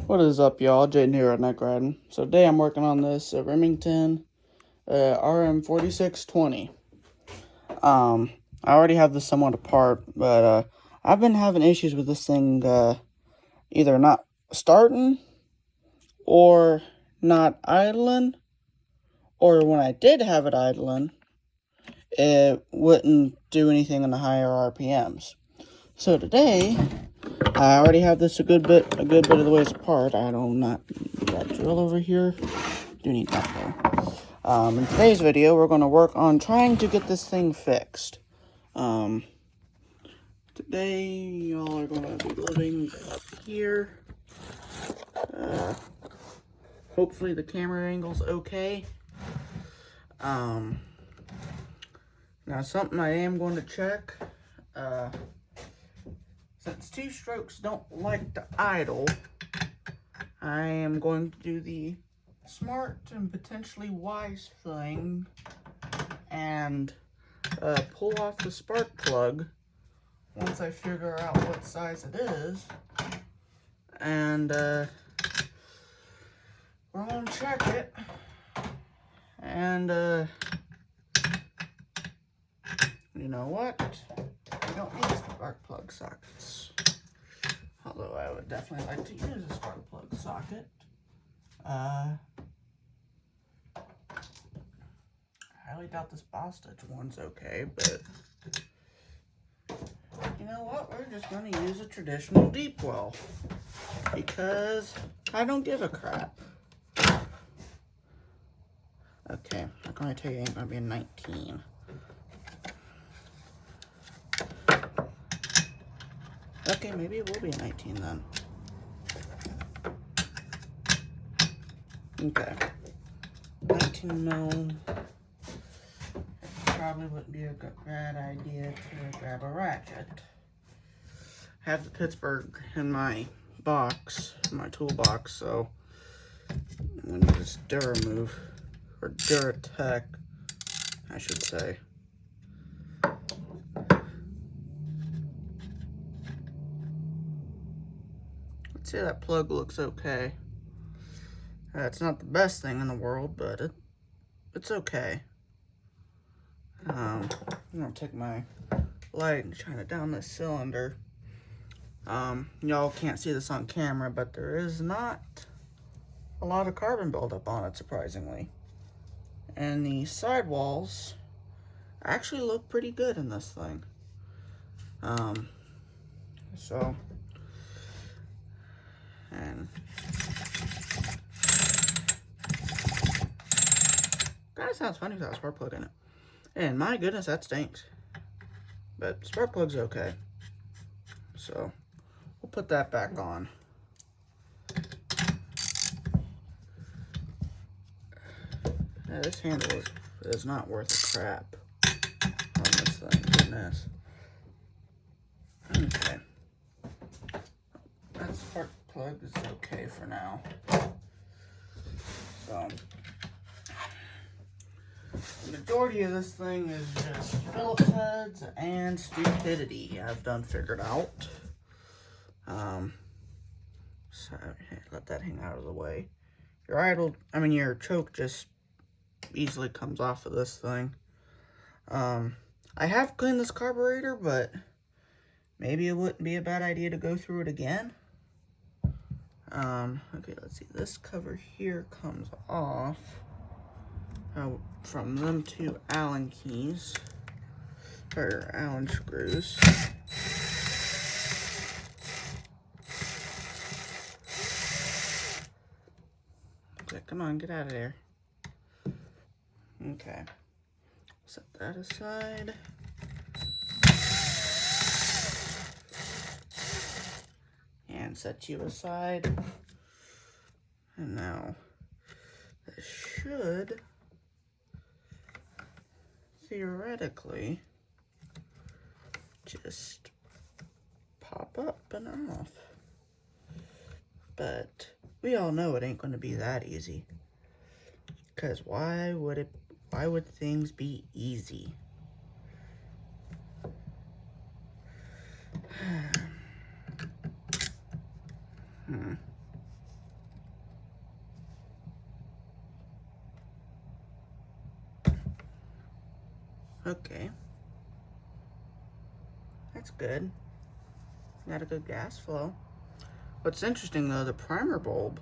What is up, y'all? Jaden here at Night Riding. So today I'm working on this Remington RM4620. I already have this somewhat apart, but I've been having issues with this thing either not starting or not idling, or when I did have it idling, it wouldn't do anything in the higher RPMs. So today, I already have this a good bit of the ways apart. I don't need that drill over here. Do need that though. In today's video, we're going to work on trying to get this thing fixed. Today, y'all are going to be living up here. Hopefully the camera angle's okay. Now something I am going to check. Since two-strokes don't like to idle, I am going to do the smart and potentially wise thing and pull off the spark plug once I figure out what size it is, and we're gonna check it, and you know what, we don't need spark plug sockets, although I would definitely like to use a spark plug socket. I highly doubt this boss stitch one's okay, but you know what? We're just going to use a traditional deep well because I don't give a crap. Okay, I'm going to tell you it ain't going to be a 19. Okay, maybe it will be a 19 then. Okay. 19 mil. Probably wouldn't be a bad idea to grab a ratchet. I have the Pittsburgh in my box, my toolbox, so I'm going to do this Duramove, or Duratech, I should say. Let's say that plug looks okay. It's not the best thing in the world, but it's okay. I'm gonna take my light and shine it down this cylinder. Y'all can't see this on camera, but there is not a lot of carbon buildup on it, surprisingly. And the sidewalls actually look pretty good in this thing. And kind of sounds funny without a spark plug in it. And my goodness, that stinks. But spark plug's okay. So we'll put that back on. Yeah, this handle is not worth a crap on this thing. Goodness. Okay. That spark plug is okay for now. So the majority of this thing is just Phillips heads and stupidity, I've done figured out. So let that hang out of the way. Your choke just easily comes off of this thing. I have cleaned this carburetor, but maybe it wouldn't be a bad idea to go through it again. Okay, let's see. This cover here comes off from them two Allen keys, or Allen screws. Okay, come on, get out of there. Okay, set that aside. And set you aside. And now, this should theoretically just pop up and off. But we all know it ain't going to be that easy. Because why would things be easy? Okay. That's good. Got a good gas flow. What's interesting though, the primer bulb,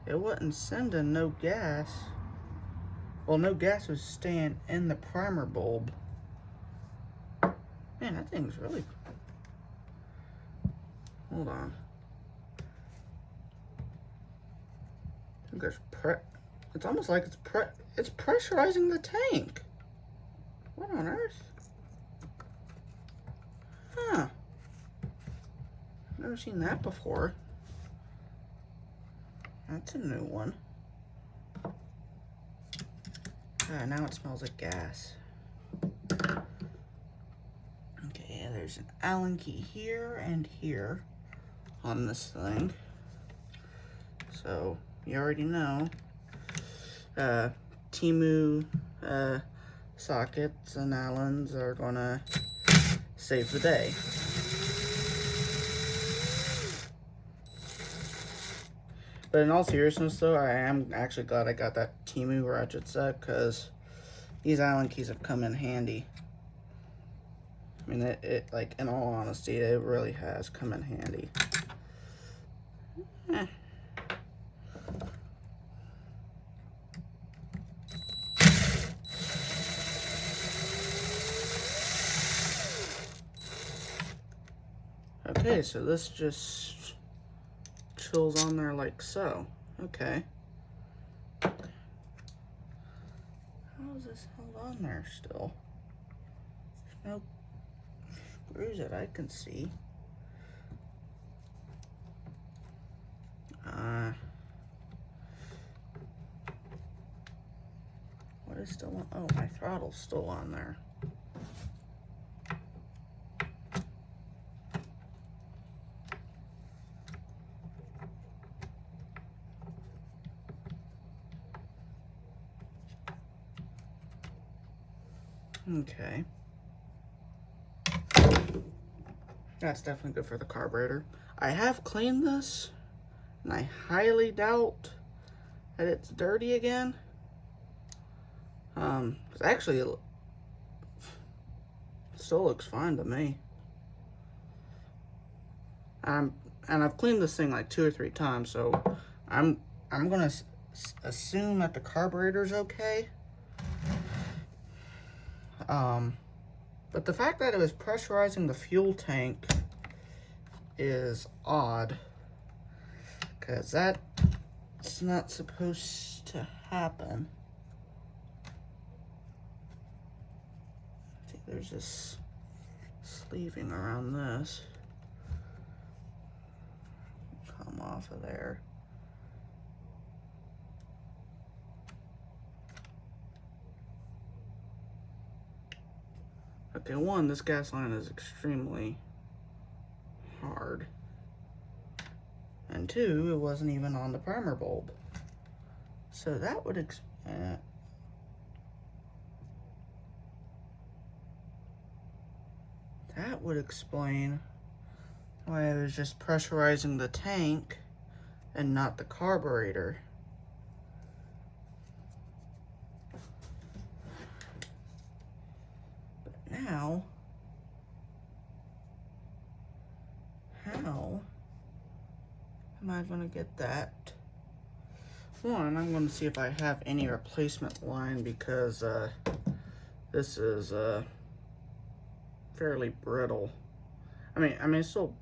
it wasn't sending no gas. Well, no gas was staying in the primer bulb. Man, that thing's really... Hold on. I think there's it's almost like it's pressurizing the tank. What on earth? Huh. Never seen that before. That's a new one. Ah, now it smells like gas. Okay, yeah, there's an Allen key here and here on this thing. So, you already know. Timu sockets and Allens are gonna save the day. But in all seriousness though, I am actually glad I got that Timu ratchet set, because these Allen keys have come in handy. I mean, it like, in all honesty, it really has come in handy. Okay, so this just chills on there like so. Okay. How is this held on there still? There's no screws that I can see. What is still on? Oh, my throttle's still on there. Okay. That's definitely good for the carburetor. I have cleaned this, and I highly doubt that it's dirty again. Actually, it still looks fine to me. And I've cleaned this thing like 2 or 3 times, so I'm gonna assume that the carburetor's okay. But the fact that it was pressurizing the fuel tank is odd, because that's not supposed to happen. See, there's this sleeving around this. Come off of there. Okay, one, this gas line is extremely hard. And 2, it wasn't even on the primer bulb. So that would explain why I was just pressurizing the tank and not the carburetor. Now, how am I going to get that? One, I'm going to see if I have any replacement line, because this is fairly brittle. I mean it's still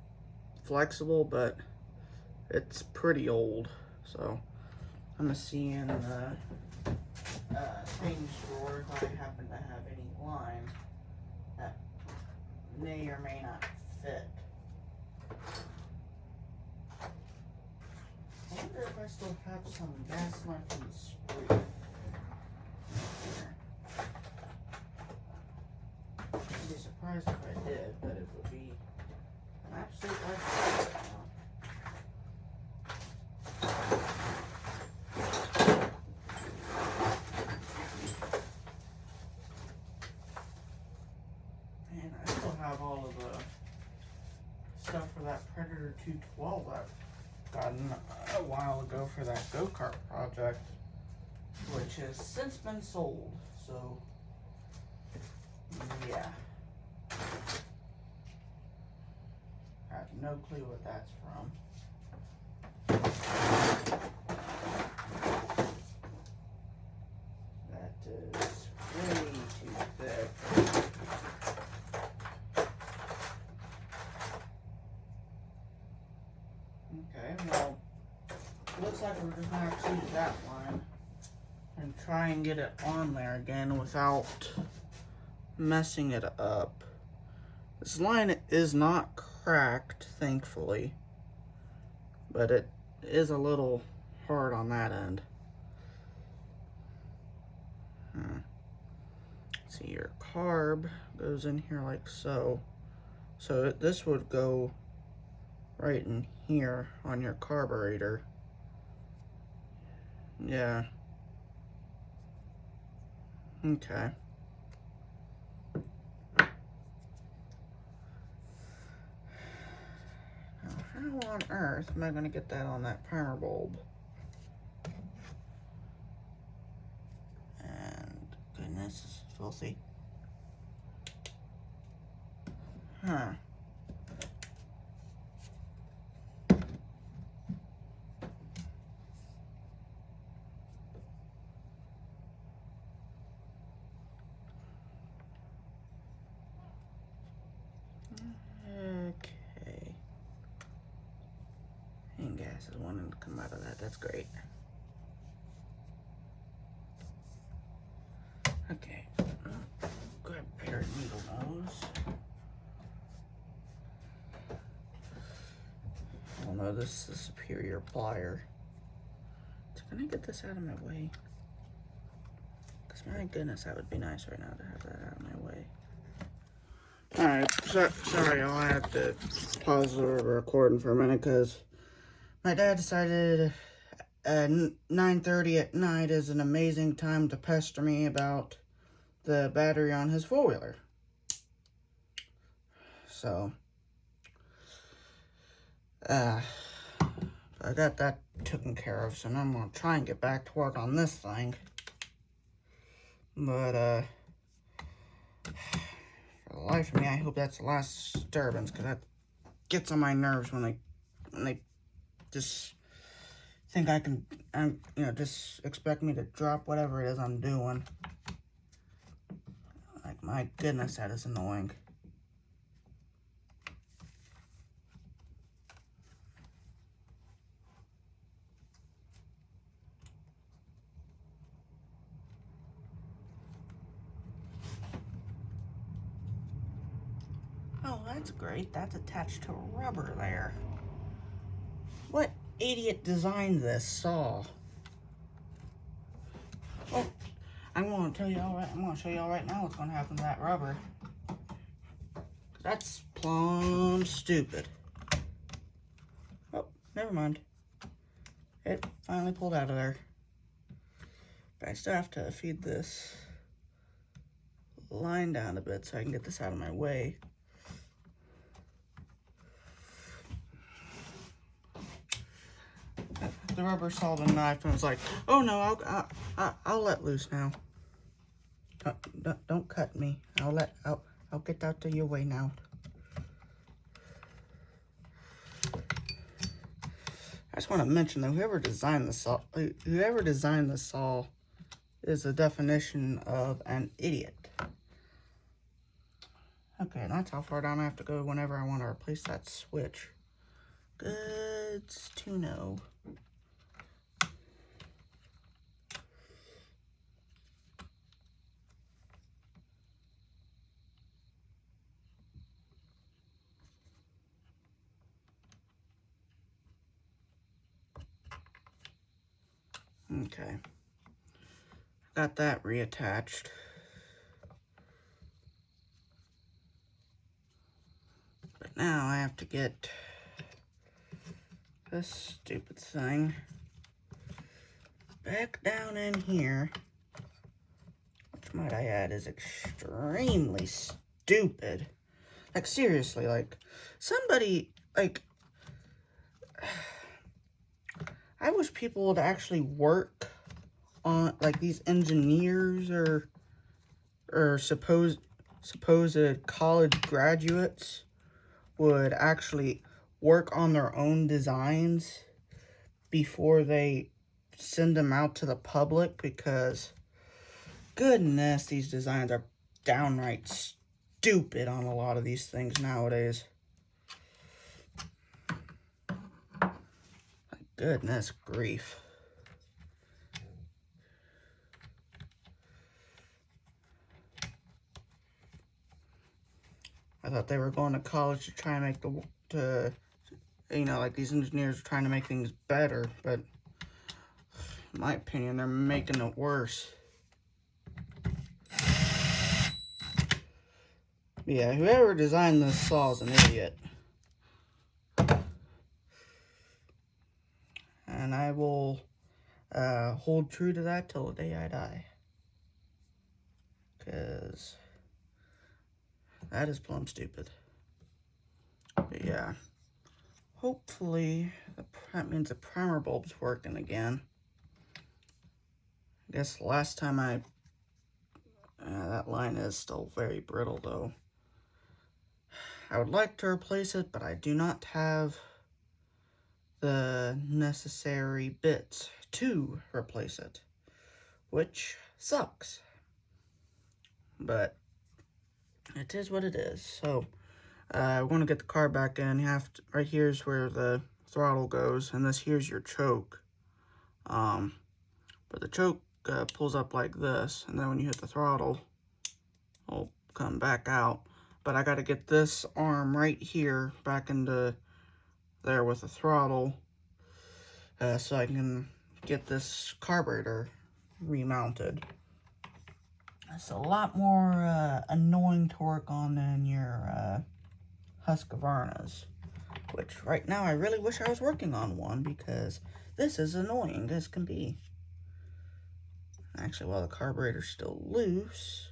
flexible, but it's pretty old. So I'm going to see in the things drawer if I happen to have any line that may or may not fit. I wonder if I still have some gas line from the spray. I'd be surprised if I did, but it would be an absolute life. And I still have all of the stuff for that Predator 212 I've gotten a while ago for that go-kart project, which has since been sold. So Yeah. I have no clue what that's from. That is way too thick. Okay, well, looks like we're just gonna have to use that line and try and get it on there again without messing it up. This line is not cracked, thankfully, but it is a little hard on that end. See, your carb goes in here like so. So this would go right in here on your carburetor. Yeah. Okay. Now, how on earth am I going to get that on that primer bulb? And goodness, this is filthy. Huh. Okay. And gas is wanting to come out of that. That's great. Okay. Grab a pair of needle nose. Oh no, this is a superior plier. Can I get this out of my way? Because my goodness, that would be nice right now to have that out of my way. Alright, sorry y'all, I have to pause the recording for a minute because my dad decided 9:30 at night is an amazing time to pester me about the battery on his four-wheeler. So, I got that taken care of, so now I'm going to try and get back to work on this thing. But, for the life of me, I hope that's the last disturbance, because that gets on my nerves when they just think I can, you know, just expect me to drop whatever it is I'm doing. Like, my goodness, that is annoying. Oh, that's great. That's attached to rubber there. What idiot designed this saw? Oh, I'm going to tell you all right. I'm going to show you all right now what's going to happen to that rubber. That's plumb stupid. Oh, never mind. It finally pulled out of there. But I still have to feed this line down a bit so I can get this out of my way. The rubber saw the knife and was like, "Oh no, I'll let loose now. Don't cut me. I'll get out of your way now." I just want to mention that whoever designed the saw is the definition of an idiot. Okay, that's how far down I have to go whenever I want to replace that switch. Good to know. Okay, got that reattached. But now I have to get this stupid thing back down in here, which might I add is extremely stupid. Like seriously, like somebody, like, I wish people would actually work on, like, these engineers or suppose, supposed college graduates would actually work on their own designs before they send them out to the public, because goodness, these designs are downright stupid on a lot of these things nowadays. Goodness grief. I thought they were going to college to try and make like these engineers are trying to make things better, but in my opinion, they're making it worse. Yeah, whoever designed this saw is an idiot. And I will hold true to that till the day I die. Because that is plumb stupid. But yeah, hopefully that means the primer bulb's working again. I guess last time that line is still very brittle though. I would like to replace it, but I do not have the necessary bits to replace it, which sucks. But it is what it is. So I want to get the car back in. You have to, right here's where the throttle goes, and this here's your choke. But the choke pulls up like this, and then when you hit the throttle, it'll come back out. But I got to get this arm right here back into there with the throttle, so I can get this carburetor remounted. It's a lot more annoying to work on than your Husqvarna's, which right now I really wish I was working on one, because this is annoying as can be. Actually, while the carburetor's still loose,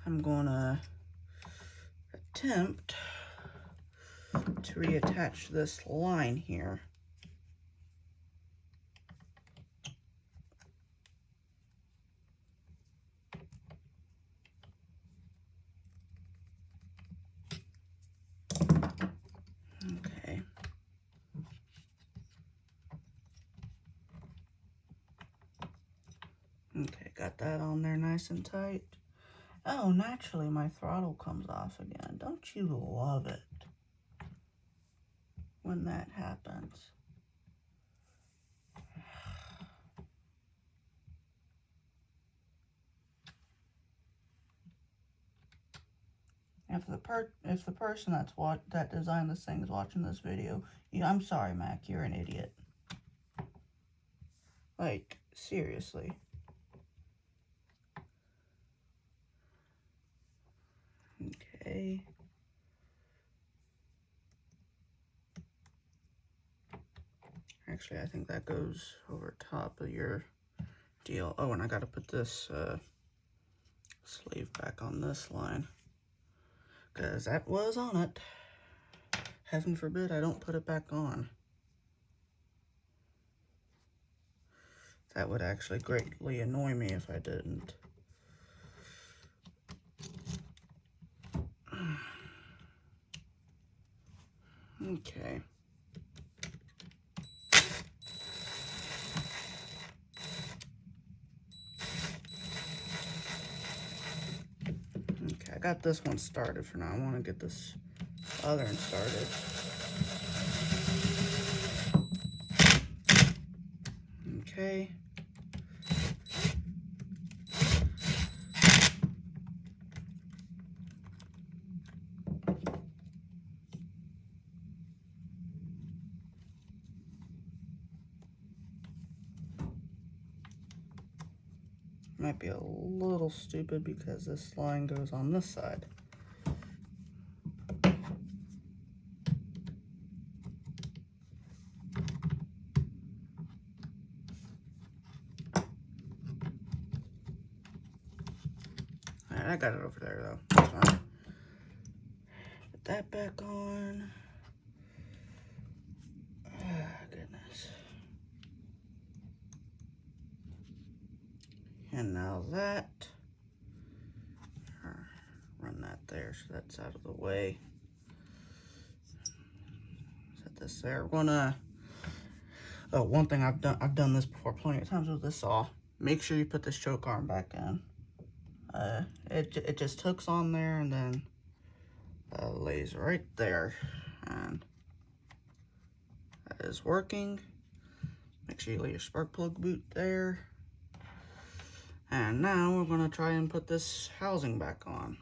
I'm gonna attempt to reattach this line here. Okay. Okay, got that on there nice and tight. Oh, naturally my throttle comes off again. Don't you love it when that happens? If the person that designed this thing is watching this video, I'm sorry, Mac, you're an idiot. Like, seriously. Okay. Actually, I think that goes over top of your deal. Oh, and I gotta put this sleeve back on this line, because that was on it. Heaven forbid I don't put it back on. That would actually greatly annoy me if I didn't. Okay. Okay, I got this one started for now. I want to get this other one started. Okay. Might be a little stupid because this line goes on this side. Alright, I got it over there though. That's fine. Put that back on. Ah, goodness. And now that. there, so that's out of the way. Set this there. We're gonna. Oh, one thing I've done this before plenty of times with this saw. Make sure you put this choke arm back in. It just hooks on there and then lays right there, and that is working. Make sure you lay your spark plug boot there. And now we're going to try and put this housing back on.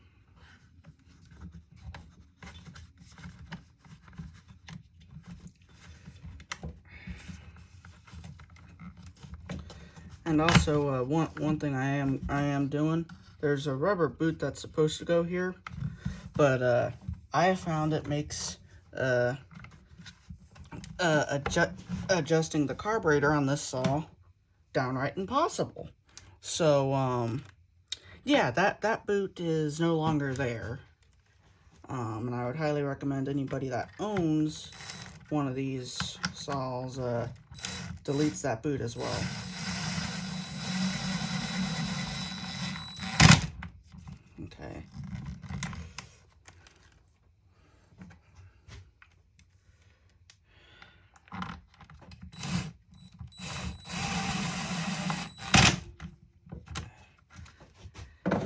And also one thing I am doing, there's a rubber boot that's supposed to go here, but I have found it makes adjusting the carburetor on this saw downright impossible. So yeah, that boot is no longer there, and I would highly recommend anybody that owns one of these saws deletes that boot as well. Okay.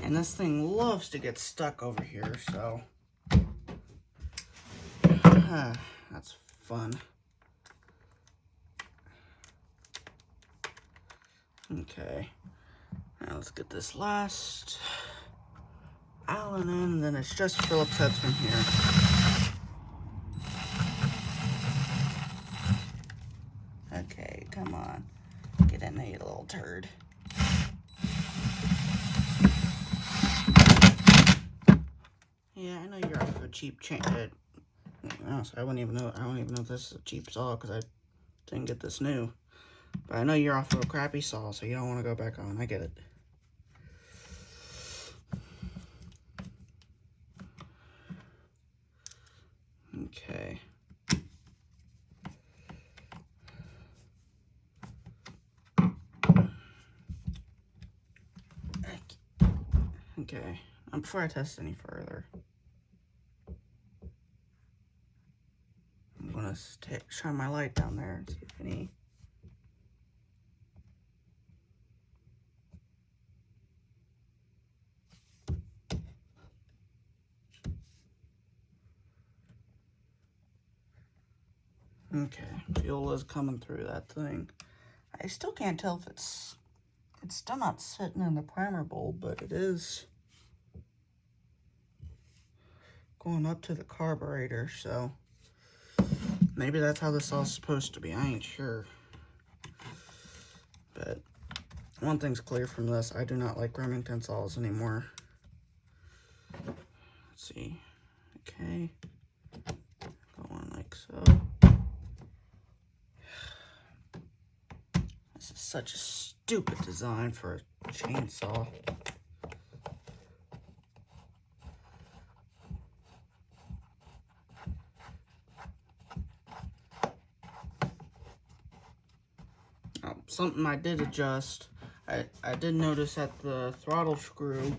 And this thing loves to get stuck over here, so that's fun. Okay, now let's get this last Allen in, and then it's just Phillips heads from here. Okay, come on, get in there, you little turd. Yeah, I know you're off a cheap chain. Honestly, I don't even know if this is a cheap saw because I didn't get this new. But I know you're off of a crappy saw, so you don't want to go back on. I get it. Okay. Okay. Before I test any further, I'm gonna shine my light down there and see if any. Okay, fuel is coming through that thing. I still can't tell if it's still not sitting in the primer bowl, but it is going up to the carburetor, so maybe that's how this all is supposed to be. I ain't sure. But one thing's clear from this, I do not like Remington saws anymore. Let's see. Okay. Go on like so. This is such a stupid design for a chainsaw. Something I did adjust, I did notice that the throttle screw,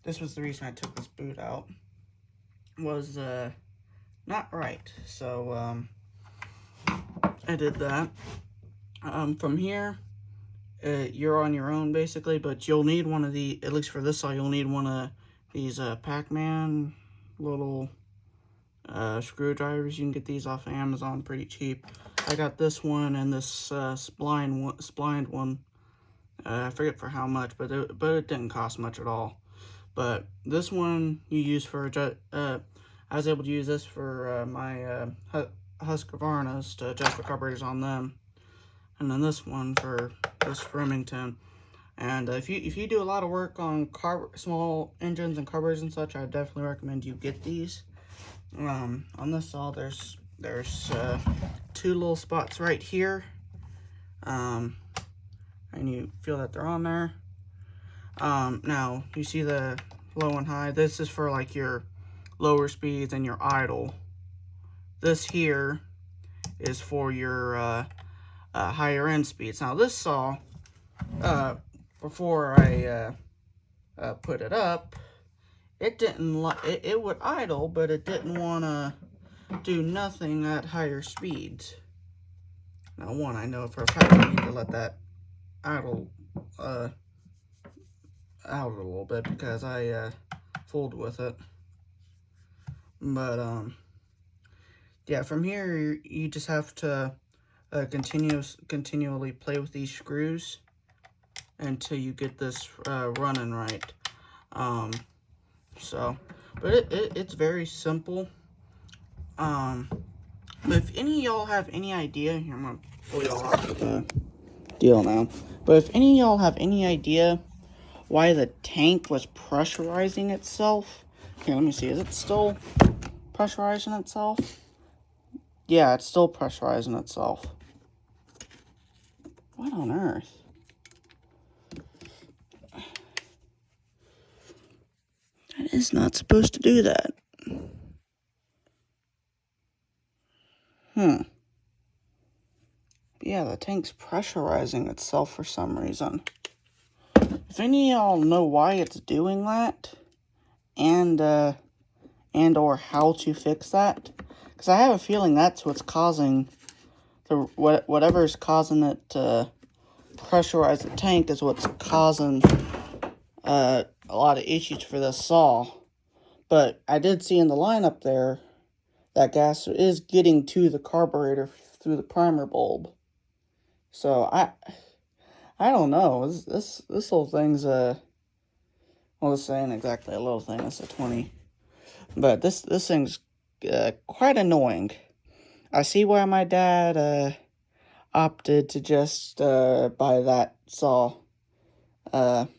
this was the reason I took this boot out, was not right. So I did that. From here, you're on your own basically, but you'll need one of the, at least for this saw, you'll need one of these Pac-Man little screwdrivers. You can get these off of Amazon pretty cheap. I got this one and this splined one. I forget for how much, but it didn't cost much at all. But this one you use for I was able to use this for my Husqvarnas to adjust the carburetors on them, and then this one for this Remington. And if you do a lot of work on small engines and carburetors and such, I definitely recommend you get these. On this saw, there's two little spots right here, and you feel that they're on there. Now you see the low and high. This is for like your lower speeds and your idle. This here is for your higher end speeds. Now this saw, before I put it up, it didn't like it would idle, but it didn't want to do nothing at higher speeds. Now, one, I know for a fact I need to let that idle out a little bit because I fooled with it. But yeah, from here you just have to continually play with these screws until you get this running right. So, but it's very simple. But if any of y'all have any idea, here, I'm gonna pull y'all off the deal now. But if any of y'all have any idea why the tank was pressurizing itself, here, let me see. Is it still pressurizing itself? Yeah, it's still pressurizing itself. What on earth? That is not supposed to do that. Yeah, the tank's pressurizing itself for some reason. If any of y'all know why it's doing that, and or how to fix that, because I have a feeling that's what's causing whatever is causing it to pressurize the tank is what's causing a lot of issues for this saw. But I did see in the lineup there that gas is getting to the carburetor through the primer bulb. So I don't know. This little thing's well, this ain't exactly a little thing. It's a 20, but this thing's quite annoying. I see why my dad opted to just buy that saw. Well,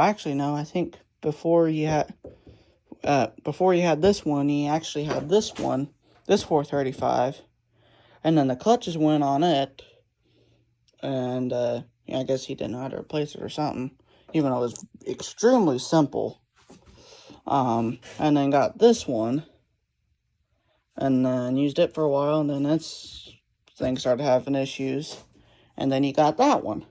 actually, no. I think before you had this one, he actually had this one, this 435, and then the clutches went on it, and yeah, I guess he didn't know how to replace it or something, even though it was extremely simple. And then got this one, and then used it for a while, and then this thing started having issues, and then he got that one,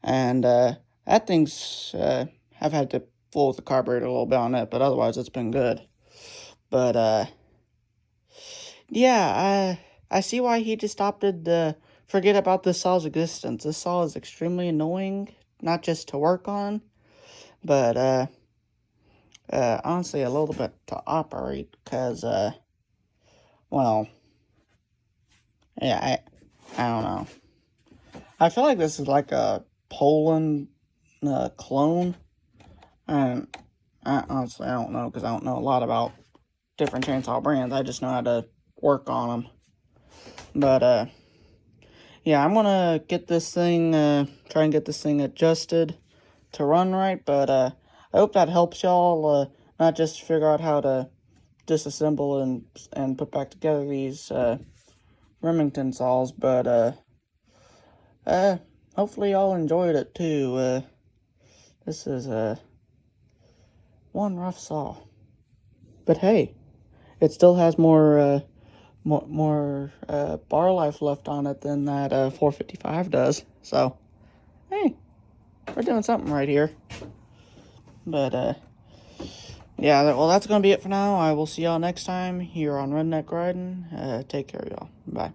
and that thing's I've had to fool with the carburetor a little bit on it, but otherwise it's been good. But yeah, I see why he just opted to forget about this saw's existence. This saw is extremely annoying, not just to work on, but honestly a little bit to operate, because well, yeah, I don't know. I feel like this is like a Poland clone, and honestly I don't know, because I don't know a lot about different chainsaw brands. I just know how to work on them. But yeah, I'm gonna get this thing, try and get this thing adjusted to run right. But I hope that helps y'all, not just figure out how to disassemble and put back together these Remington saws, but hopefully y'all enjoyed it too. This is one rough saw, but hey, it still has more bar life left on it than that 455 does. So hey, we're doing something right here. But yeah, well, that's gonna be it for now. I will see y'all next time here on Redneck Riding. Take care, y'all. Bye.